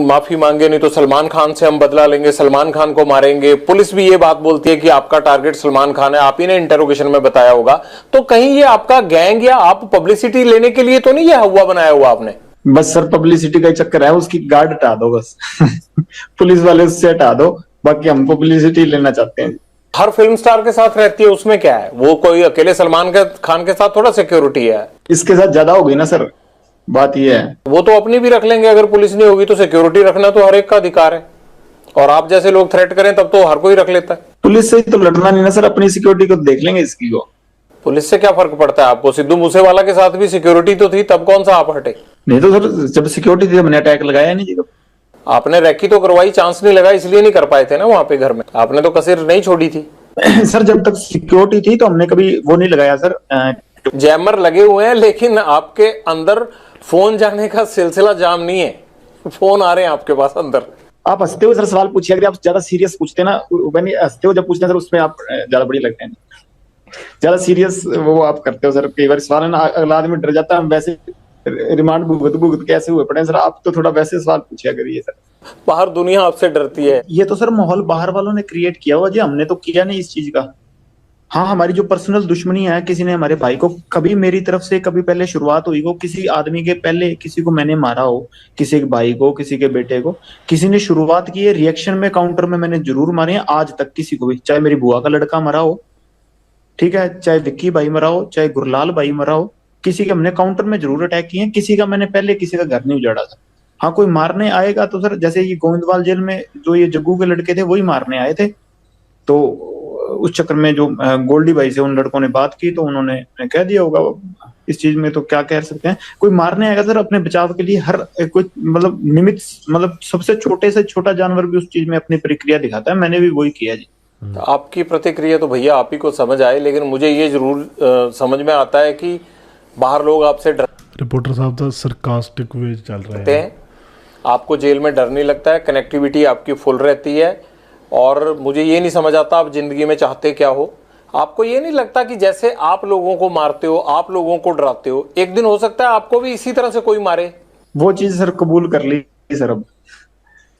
माफी मांगे नहीं तो सलमान खान से हम बदला लेंगे, सलमान खान को मारेंगे। पुलिस भी ये बात बोलती है कि आपका टारगेट सलमान खान है, आप ही ने इंटरोगेशन में बताया होगा। तो कहीं ये आपका गैंग या आप पब्लिसिटी लेने के लिए तो नहीं ये हुआ बनाया हुआ आपने? बस सर पब्लिसिटी का चक्कर है, उसकी गार्ड हटा दो बस। पुलिस वाले उससे हटा दो, बाकी हम पब्लिसिटी लेना चाहते हैं। हर फिल्म स्टार के साथ रहती है, उसमें क्या है? वो कोई अकेले सलमान खान के साथ थोड़ा सिक्योरिटी है। इसके साथ ज्यादा होगी ना सर, बात ये है। वो तो अपनी भी रख लेंगे, अगर पुलिस नहीं होगी तो सिक्योरिटी रखना तो हर एक का अधिकार है। और आप जैसे लोग थ्रेट करें तब तो हर कोई रख लेता है। पुलिस से तो लड़ना नहीं ना सर, अपनी सिक्योरिटी को देख लेंगे इसकी को। पुलिस से क्या फर्क पड़ता है आपको? सिद्धू मूसेवाला के साथ भी सिक्योरिटी तो थी, तब कौन सा आप हटे? नहीं तो सर जब सिक्योरिटी थी हमने अटैक लगाया नहीं जी। आपने रैकी तो करवाई, चांस नहीं लगा इसलिए नहीं कर पाए थे ना वहां पे घर में। आपने तो कसर नहीं छोड़ी थी। सर जब तक सिक्योरिटी थी तो हमने कभी वो नहीं लगाया सर। जैमर लगे हुए हैं लेकिन आपके अंदर फोन जाने का सिलसिला जाम नहीं है। फोन आ रहे हैं आपके पास अंदर। आप हंसते हो सर सवाल पूछिए, अगर आप ज्यादा सीरियस पूछते ना, हंसते हो जब पूछते हैं सर उसमें आप ज्यादा बड़ी लगते हैं। ज्यादा सीरियस वो आप करते हो सर, कई बार सवाल है ना अगला आदमी डर जाता है। हम वैसे रिमांड भुगत भुगत कैसे हुए पड़े सर, आप तो थोड़ा वैसे सवाल पूछिया करिए सर। बाहर दुनिया आपसे डरती है। ये तो सर माहौल बाहर वालों ने क्रिएट किया हुआ जी, हमने तो किया नहीं इस चीज का। हाँ हमारी जो पर्सनल दुश्मनी है, किसी ने हमारे भाई को कभी मेरी तरफ से कभी पहले शुरुआत हुई हो, किसी आदमी के पहले किसी को मैंने मारा हो, किसी के भाई को किसी के बेटे को किसी ने शुरुआत की है, रिएक्शन में काउंटर में मैंने जरूर मारे हैं। आज तक किसी को भी, चाहे मेरी बुआ का लड़का मरा हो, ठीक है, चाहे विक्की भाई मरा हो, चाहे गुरलाल भाई मरा हो, किसी के हमने काउंटर में जरूर अटैक किए हैं। किसी का मैंने पहले किसी का घर नहीं उजाड़ा था। हाँ कोई मारने आएगा तो सर जैसे ये गोविंदवाल जेल में जो ये जग्गू के लड़के थे वही मारने आए थे, तो उस चक्कर में जो गोल्डी भाई से उन लड़कों ने बात की तो उन्होंने कह दिया होगा। इस चीज में तो क्या कह सकते हैं, कोई मारने आएगा सर अपने बचाव के लिए हर कोई मतलब निमित्त, मतलब सबसे छोटे से छोटा जानवर भी उस चीज में अपनी प्रक्रिया दिखाता है। मैंने भी वही किया जी। तो आपकी प्रतिक्रिया तो भैया आप ही को समझ आए, लेकिन मुझे ये जरूर समझ में आता है कि बाहर लोग आपसे डर। रिपोर्टर साहब तो सरकास्टिक वे चल रहे हैं। आपको जेल में डर नहीं लगता है, कनेक्टिविटी आपकी फुल रहती है। और मुझे ये नहीं समझ आता आप जिंदगी में चाहते क्या हो। आपको ये नहीं लगता कि जैसे आप लोगों को मारते हो, आप लोगों को डराते हो, एक दिन हो सकता है आपको भी इसी तरह से कोई मारे? वो चीज सर कबूल कर ली सर, अब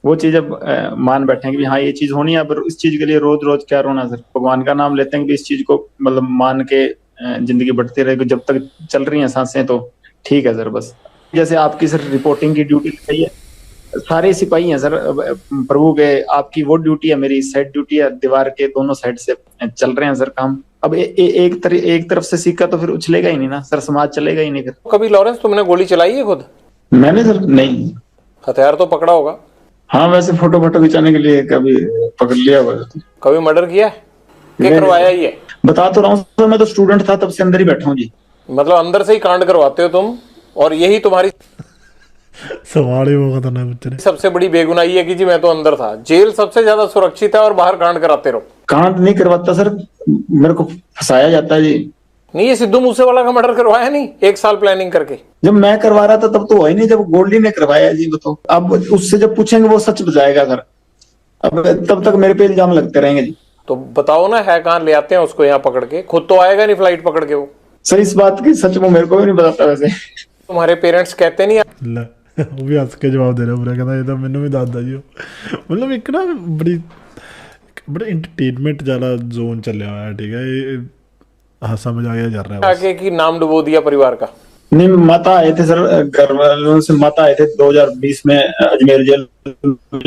वो चीज अब मान बैठे कि हाँ ये चीज होनी है। पर इस चीज के लिए रोज रोज क्या रोना सर, भगवान का नाम लेते हैं कि इस चीज को मतलब मान के जिंदगी बढ़ती रहेगी। जब तक चल रही हैं सांसें तो ठीक है सर। बस जैसे आपकी सर रिपोर्टिंग की ड्यूटी सही है, सारे सिपाही हैं सर प्रभु के, आपकी वो ड्यूटी है, मेरी साइड ड्यूटी है, दीवार के दोनों साइड से चल रहे हैं सर काम। अब एक तरफ से सिक्का तो फिर उछलेगा ही नहीं ना सर, समाज चलेगा ही नहीं फिर। कभी लॉरेंस तुमने गोली चलाई है खुद? मैंने सर नहीं। हथियार तो पकड़ा होगा? हाँ वैसे फोटो खिंचाने के लिए कभी पकड़ लिया हुआ। कभी मर्डर किया है? क्या करवाया ये? बता तो रहा हूँ, मैं तो स्टूडेंट था तब से अंदर ही बैठा हूँ जी। मतलब अंदर से ही कांड करवाते हो तुम, और यही तुम्हारी सवाल ही वो खतरनाक बच्चे। सबसे बड़ी बेगुनाही है कि जी मैं तो अंदर था। जेल सबसे ज्यादा सुरक्षित है और बाहर कांड कराते रहो। कांड नहीं करवाता सर, मेरे को फंसाया जाता है जी। नहीं, ये सिद्धू मूसेवाला का मर्डर करवाया नहीं 1 साल प्लानिंग करके? जब मैं करवा रहा था तब तो हुआ ही नहीं, जब गोल्डी ने करवाया जी वो तो। अब उससे जब पूछेंगे वो सच बताएगा सर, अब तब तक मेरे पे इल्जाम लगते रहेंगे जी। तो बताओ ना, है कहाँ, ले आते हैं उसको यहाँ पकड़ के। खुद तो आएगा नहीं फ्लाइट पकड़ के वो। सर इस बात की सच वो मेरे को भी नहीं बताता वैसे। तुम्हारे पेरेंट्स कहते नहीं? वो भी हंस के जवाब दे रहा पूरा, कहता ये तो मैंने भी दादा जी मतलब एक ना बड़ा एंटरटेनमेंट वाला जोन चल रहा है, ठीक है। हाँ समझ आ गया जा रहा है आगे की नाम डुबो दिया परिवार का। नहीं माता आए थे सर, घर वालों से माता आए थे 2020 में अजमेर जेल,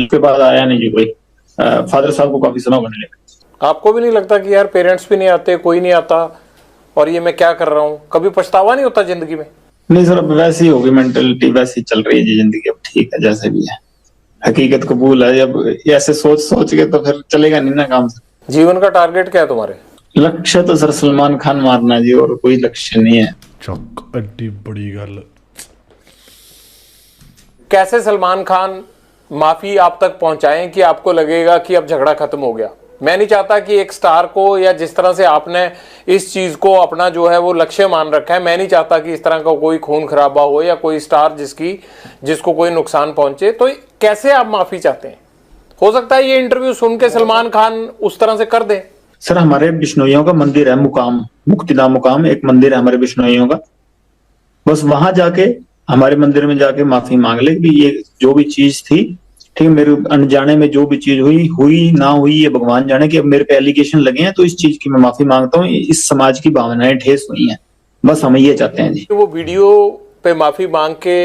के बाद आया नहीं जी कोई। फादर साहब को काफी सुना होने लगा। आपको भी नहीं लगता कि यार पेरेंट्स भी नहीं आते, कोई नहीं आता, और ये मैं क्या कर रहा हूँ? कभी पछतावा नहीं होता जिंदगी में? नहीं सर अब वैसी ही होगी मेंटेलिटी, वैसी चल रही है जी जिंदगी। अब ठीक है जैसे भी है, हकीकत कबूल है। अब ऐसे सोच के तो फिर चलेगा नहीं ना काम सर। जीवन का टारगेट क्या है तुम्हारे? लक्ष्य तो सर सलमान खान मारना जी, और कोई लक्ष्य नहीं है। चौक अड्डी बड़ी गल। कैसे सलमान खान माफी आप तक पहुंचाएं कि आपको लगेगा कि अब झगड़ा खत्म हो गया? मैं नहीं चाहता कि एक स्टार को, या जिस तरह से आपने इस चीज को अपना जो है वो लक्ष्य मान रखा है, मैं नहीं चाहता कि इस तरह का कोई खून खराबा हो या कोई स्टार जिसको कोई नुकसान पहुंचे। तो कैसे आप माफी चाहते हैं? हो सकता है ये इंटरव्यू सुन के सलमान खान उस तरह से कर दे। सर हमारे बिश्नोइयों का मंदिर है मुकाम, मुक्तिधाम मुकाम एक मंदिर है हमारे बिश्नोइयों का। बस वहां जाके हमारे मंदिर में जाके माफी मांग ले कि ये जो भी चीज थी, ठीक है, मेरे अनजाने में जो भी चीज हुई हुई ना हुई ये भगवान जाने, कि अब मेरे पे एलिगेशन लगे हैं तो इस चीज की मैं माफी मांगता हूँ, इस समाज की भावनाएं ठेस हुई हैं, बस हम ये चाहते हैं जी। वो वीडियो पे माफी मांग के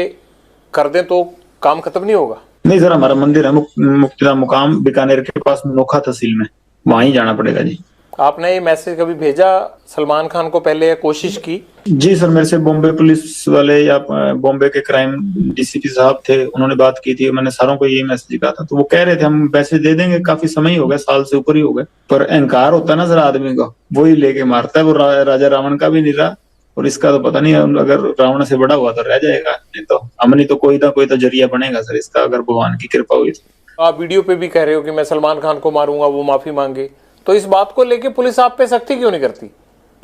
कर दें तो काम खत्म नहीं होगा? नहीं सर, हमारा मंदिर है मुक्तिधाम मुकाम बीकानेर के पास नोखा तहसील में, वहां ही जाना पड़ेगा जी। आपने ये मैसेज कभी भेजा सलमान खान को पहले या कोशिश की? जी सर, मेरे से बॉम्बे पुलिस वाले या बॉम्बे के क्राइम डीसीपी साहब थे, उन्होंने बात की थी, मैंने सारों को यही मैसेज कहा था, तो वो कह रहे थे हम पैसे दे देंगे, काफी समय ही हो गया, साल से ऊपर ही हो गए, पर अहंकार होता है ना सर आदमी का, वो ही लेके मारता है। वो राजा रावण का भी नहीं रहा, और इसका तो पता नहीं, अगर रावण से बड़ा हुआ तो रह जाएगा, नहीं तो हमने तो कोई तो जरिया बनेगा सर इसका, अगर भगवान की कृपा हुई तो। आप वीडियो पे भी कह रहे हो कि मैं सलमान खान को मारूंगा, वो माफी मांगे, तो इस बात को लेके पुलिस आप पे सख्ती क्यों नहीं करती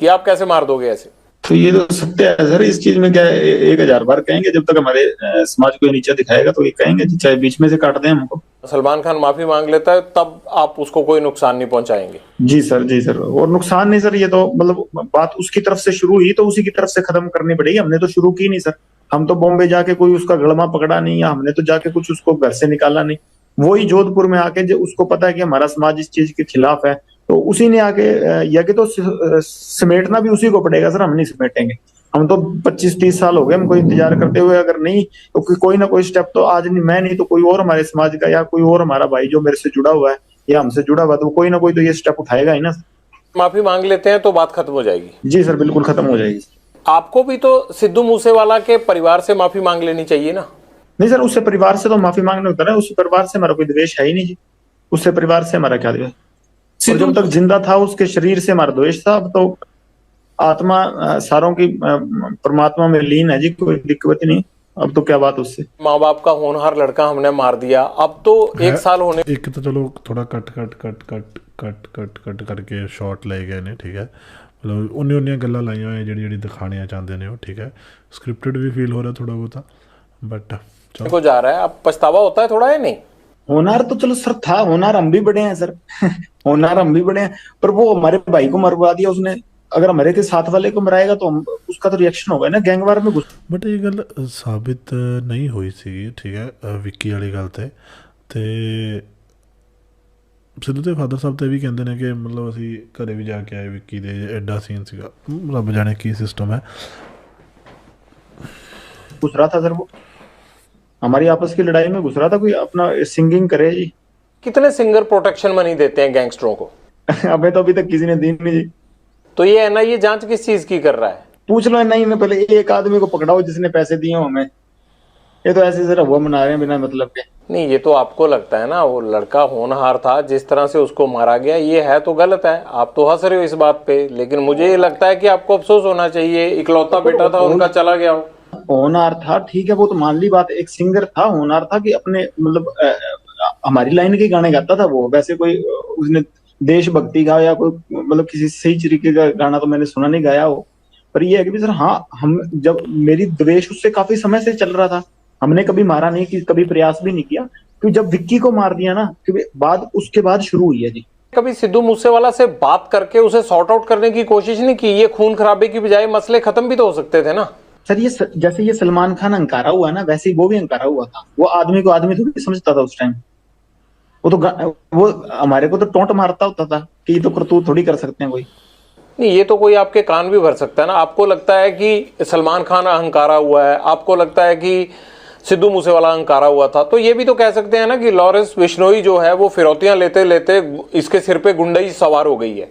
कि आप कैसे मार दोगे ऐसे? तो ये तो सत्य है सर, इस चीज में क्या है, 1000 बार कहेंगे, जब तक हमारे समाज को नीचा दिखाएगा तो ये कहेंगे, चाहे बीच में से काट दें हमको। सलमान खान माफी मांग लेता है तब आप उसको कोई नुकसान नहीं पहुंचाएंगे? जी सर, जी सर, और नुकसान नहीं सर, ये तो मतलब बात उसकी तरफ से शुरू हुई तो उसी की तरफ से खत्म करनी पड़ेगी, हमने तो शुरू की नहीं सर। हम तो बॉम्बे जाके कोई उसका गड़मा पकड़ा नहीं, या हमने तो जाके कुछ उसको घर से निकाला नहीं, वही जोधपुर में आके जो उसको पता है कि हमारा समाज इस चीज के खिलाफ है, तो उसी ने आके या कि तो समेटना भी उसी को पड़ेगा सर, हम नहीं समेटेंगे। हम तो 25-30 साल हो गए हमको इंतजार करते हुए, अगर नहीं तो कोई ना कोई स्टेप तो आज नहीं, मैं नहीं तो कोई और हमारे समाज का या कोई और हमारा भाई जो मेरे से जुड़ा हुआ है या हमसे जुड़ा हुआ, तो कोई ना कोई तो ये स्टेप उठाएगा ही ना। माफी मांग लेते हैं तो बात खत्म हो जाएगी? जी सर, बिल्कुल खत्म हो जाएगी। आपको भी तो सिद्धू मूसेवाला के परिवार से माफी मांग लेनी चाहिए ना? नहीं सर, उससे परिवार से तो माफी मांगने होता है, उससे परिवार से हमारा कोई द्वेष है ही नहीं जी, उससे परिवार से हमारा क्या द्वेष, और जब तक जिंदा था उसके शरीर से हमारा द्वेष था, अब तो आत्मा सारों की परमात्मा में लीन है जी, कोई दिक्कत नहीं, अब तो क्या बात उससे। माँ बाप का होनहार लड़का हमने मार दिया, अब तो 1 साल होने, एक तो चलो थोड़ा cut cut cut cut cut cut cut करके शॉट लाए गए ने, ठीक है, मतलब उन्नी गल्लां लाइयां होई जेह्ड़ी दिखानियां चाहते ने, ठीक है, स्क्रिप्टेड भी फील हो रहा थोड़ा बहुता, बट चलो को जा रहा है, अब पछतावा होता है थोड़ा, है नहीं? होनार तो चलो सर था, होनार हम भी बड़े हैं सर होनार हम भी बड़े हैं, पर वो हमारे भाई को मरवा दिया उसने, अगर हमारे के साथ वाले को मराएगा तो हम उसका तो रिएक्शन होगा ना, गैंगवार में घुस। बट ये गल साबित नहीं हुई सी, ठीक है, विक्की वाली गल ते सिद्धू ਦੇ ਫਾਦਰ ਸਾਹਿਬ ਤੇ ਵੀ ਕਹਿੰਦੇ ਨੇ ਕਿ ਮਤਲਬ ਅਸੀਂ ਘਰੇ ਵੀ ਜਾ ਕੇ ਆਏ ਵਿੱਕੀ ਦੇ, ਐਡਾ ਸੀਨ ਸੀਗਾ, ਰੱਬ ਜਾਣੇ ਕੀ ਸਿਸਟਮ ਹੈ। घुस रहा था सर, वो हमारी आपस की लड़ाई में घुस रहा था, कोई अपना सिंगिंग करे जी। कितने सिंगर प्रोटेक्शन मनी देते हैं गैंगस्टरों को? अबे तो अभी तक किसी ने दी नहीं जी। तो ये एनआईए जांच किस चीज की कर रहा है? पूछ लो नहीं, में पहले एक आदमी को पकड़ाओ जिसने पैसे दिए हो हमें, ये तो ऐसे सर हुआ मना रहे हैं बिना मतलब के। नहीं, ये तो आपको लगता है ना, वो लड़का होनहार था, जिस तरह से उसको मारा गया ये है तो गलत है, आप तो हंस रहे हो इस बात पे, लेकिन मुझे ये लगता है कि आपको अफसोस होना चाहिए, इकलौता बेटा था उनका चला गया हो। होनहार था ठीक है, वो तो मान ली बात, एक सिंगर था, होनहार था कि अपने मतलब हमारी लाइन के गाने गाता था वो, वैसे कोई उसने देशभक्ति का या कोई मतलब किसी सही तरीके का गाना तो मैंने सुना नहीं गाया हो, पर ये है कि सर हाँ, हम जब मेरी द्वेष उससे काफी समय से चल रहा था, हमने कभी मारा नहीं, कि कभी प्रयास भी नहीं किया, क्योंकि जब विक्की को मार दिया ना, क्योंकि बाद उसके बाद शुरू हुई है जी। कभी सिद्धू मूसेवाला से बात करके उसे सॉर्ट आउट करने की कोशिश नहीं की? ये खून खराबे की बजाय मसले खत्म भी तो हो सकते थे ना सर। ये जैसे ये सलमान खान अंकारा हुआ ना, वैसे ही वो भी अंकारा हुआ था, वो आदमी को आदमी थोड़ी समझता था उस टाइम, वो हमारे को तो टोंट मारता होता था कि ये तो करतूत थोड़ी कर सकते हैं कोई। नहीं, ये तो कोई आपके कान भी भर सकता है ना। आपको लगता है कि सलमान खान अहंकारा हुआ है, आपको लगता है कि सिद्धू मूसेवाला अहंकारा हुआ था, तो ये भी तो कह सकते हैं ना कि लॉरेंस बिश्नोई जो है वो फिरौतियां लेते लेते इसके सिर पे गुंडई सवार हो गई है।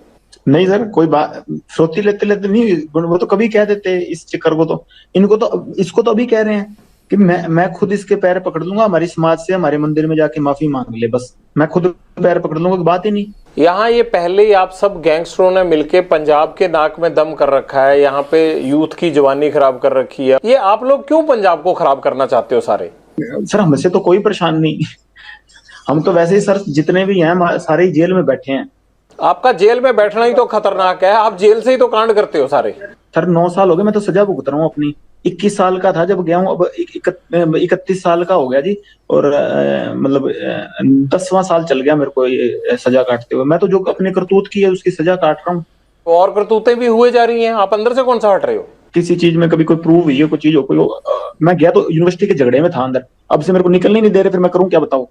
नहीं सर, कोई बात फिरौती लेते लेते नहीं, वो तो कभी कह देते इस चक्कर को, तो इनको तो इसको तो अभी कह रहे हैं कि मैं खुद इसके पैर पकड़ लूंगा, हमारी समाज से हमारे मंदिर में जाके माफी मांग ले, बस मैं खुद पैर पकड़ लूंगा, बात ही नहीं। यहाँ ये पहले ही आप सब गैंगस्टरों ने मिलके पंजाब के नाक में दम कर रखा है, यहाँ पे यूथ की जवानी खराब कर रखी है, ये आप लोग क्यों पंजाब को खराब करना चाहते हो सारे? सर हमसे तो कोई परेशान नहीं, हम तो वैसे ही सर जितने भी हैं सारे ही जेल में बैठे हैं। आपका जेल में बैठना ही तो खतरनाक है, आप जेल से ही तो कांड करते हो सारे। सर 9 साल हो गए, मैं तो सजा भुगत रहा हूँ अपनी, 21 साल का था जब गया हूँ, अब 31 साल का हो गया जी, और मतलब 10वां साल चल गया मेरे को ये सजा काटते हुए। मैं तो जो अपने करतूत की है उसकी सजा काट रहा हूँ। और करतूतें भी हुए जा रही हैं, आप अंदर से कौन सा हट रहे हो? किसी चीज में कभी कोई प्रूव हुई है कोई चीज हो मैं गया तो यूनिवर्सिटी के झगड़े में था अंदर, अब से मेरे को निकलने नहीं दे रहे, फिर मैं करूं क्या बताओ?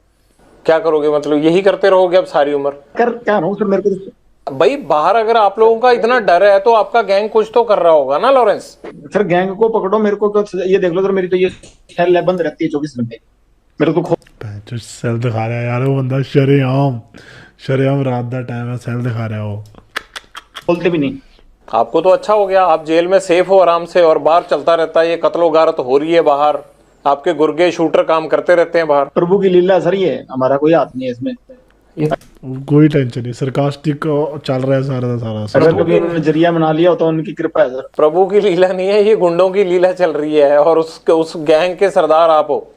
क्या करोगे, मतलब यही करते रहोगे अब सारी उम्र? कर क्या रहा हूँ सर, मेरे को भाई बाहर अगर आप लोगों का इतना डर है तो आपका गैंग कुछ तो कर रहा होगा ना लॉरेंस? सर गैंग को पकड़ो, मेरे को ये देख लो सर, मेरी तो ये सेल बंद रहती है 24 घंटे, मेरे को जो सेल दिखा रहा है यार वो बंदा, शरेआम रात दा टाइम है, सेल दिखा रहा है वो। खोलते भी नहीं। आपको तो अच्छा हो गया, आप जेल में सेफ हो आराम से, और बाहर चलता रहता है ये कत्लो गारत हो रही है बाहर, आपके गुर्गे शूटर काम करते रहते हैं बाहर। प्रभु की लीला सर, ये हमारा कोई हाथ नहीं है इसमें। कोई टेंशन नहीं, सरकास्टिक चल रहा है सारा का सारा। अगर कभी उन्होंने जरिया बना लिया हो तो उनकी कृपा है सर। प्रभु की लीला नहीं है, ये गुंडों की लीला चल रही है, और उस गैंग के सरदार आप हो।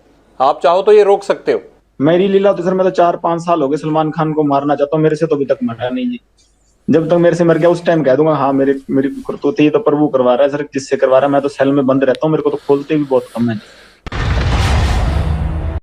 आप चाहो तो ये रोक सकते हो। मेरी लीला तो सर, मैं तो 4-5 साल हो गए सलमान खान को मारना चाहता हूँ, मेरे से तो अभी तक मरा नहीं जी। जब तक मेरे से मर गया उस टाइम कह दूंगा हाँ मेरी करतूत, ये तो प्रभु करवा रहा है सर, जिससे करवा रहा है। मैं तो सेल में बंद रहता हूँ, मेरे को तो खोलते भी बहुत कम है।